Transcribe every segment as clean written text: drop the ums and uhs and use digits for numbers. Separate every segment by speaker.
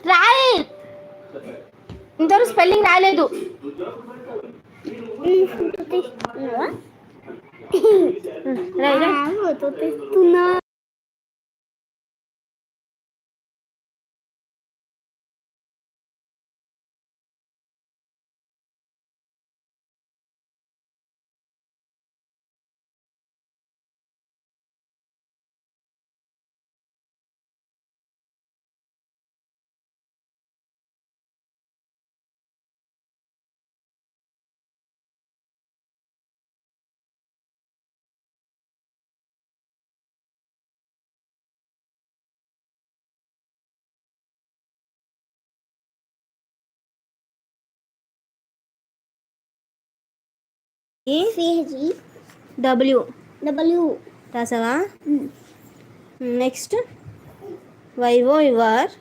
Speaker 1: రాయి ఇంతవరకు స్పెల్లింగ్ రాలేదు. తీస్తున్నా డబ్ల్యూ రాసావా? Next Y O your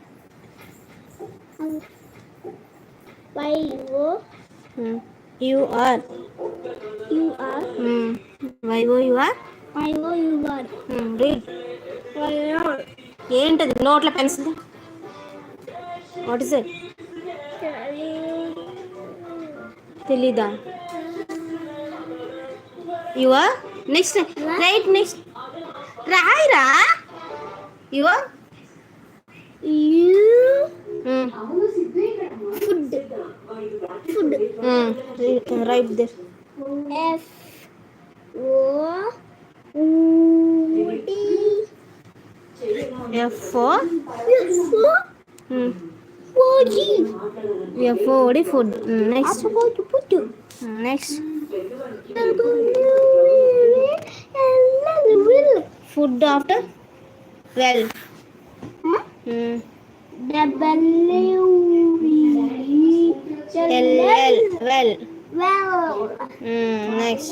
Speaker 1: U R Y O your read. ఏంటది నోట్ల పెన్సిల్? What is it? తెలీదా? Your next right. నెక్స్ట్ రాయిరా. Your food write there. F-O-D food. Next. Food after well. W-E-L-L well. Next.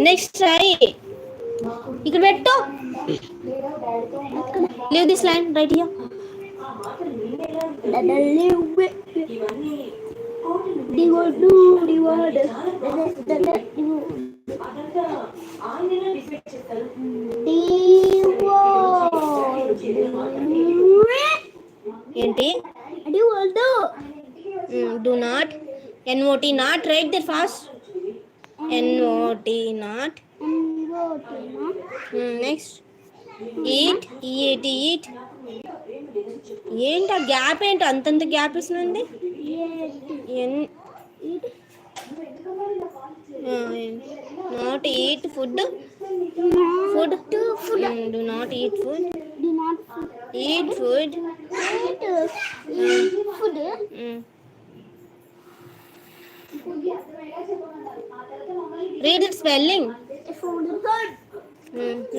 Speaker 1: Next try. ఇక్కడ పెట్టు. Leave this line right here. ఏంటి? Do not. N-O-T not. Write there fast. N-O-T not. Next. Eat. E-A-T eat. ఏంటి ఆ gap? ఏంటి అంతంత gap ఇస్తుంది? Not eat food. Do not eat food. Eat food. Read its spelling.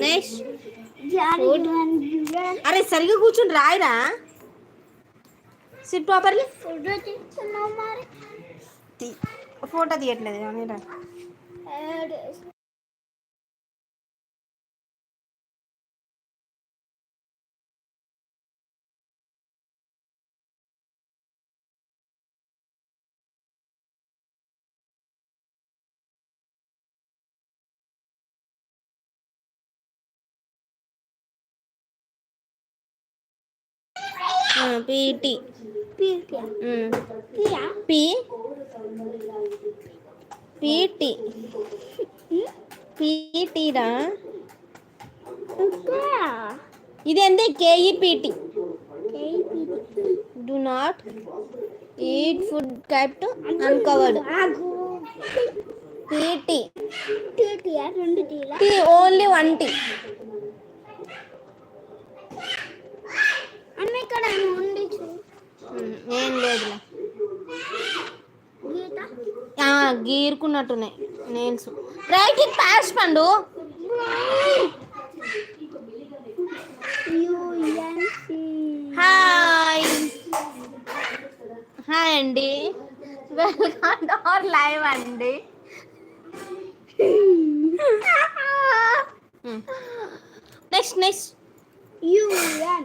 Speaker 1: Next. Food. అరే సరిగా కూర్చొని రాయరా. Sit properly. ఫోటో తీయట్లేదు. PT. PT. PT రా. ఇదేంది? KEPT. Do not eat food kept uncovered. PT. T only one T. ఏం లేదులే. గీరుకున్నట్టున్నాయి nails. Right it pass పండు. హాయ్ అండి, వెల్కమ్ టు అవర్ లైవ్ అండి. Next UN.